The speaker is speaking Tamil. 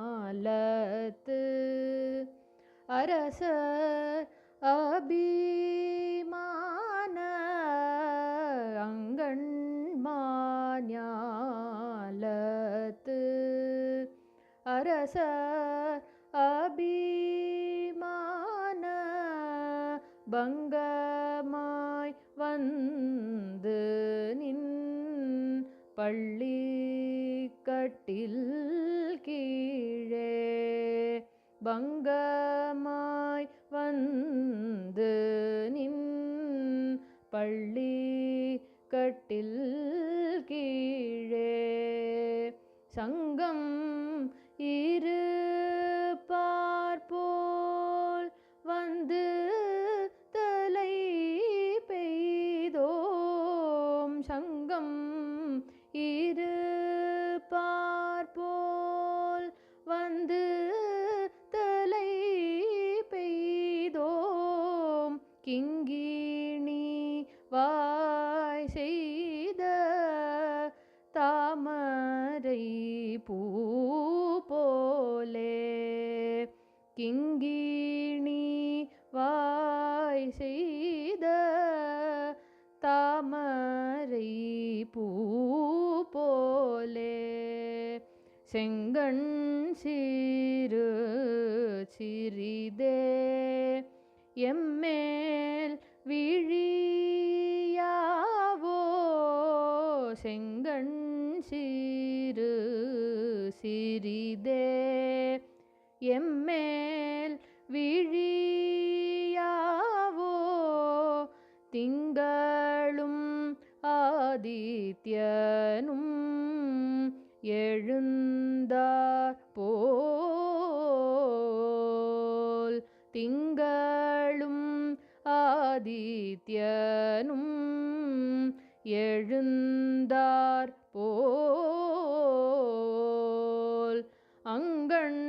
அங்கண்மாஞாலத்து அரசர் அபிமான அங்கண்மாஞாலத்து அரசர் அபிமான பங்கமாய் வந்து நின் பள்ளி கட்டில் கீழே பங்கமாய் வந்து நின் பள்ளி கட்டில் கீழே சங்கம் இரு பார்ப்போல் வந்து தலை பெய்தோம் சங்கம் இரு பார்ப்போல் வந்து தலை பெய்தோம் கிங்கிணி வாய் செய்த தாமரை பூ போலே கிங்கிணி வாய் செய்த தாமரை பூ போலே செங்கண் சிறு சிறிதே எம்மேல் விழியாவோ செங்கண் சிறு சிறிதே எம்மேல் விழியாவோ திங்களும் ஆதித்யனும் எழுந்தார் போல் திங்களும் ஆதித்யனும் எழுந்தார் போல் அங்கண்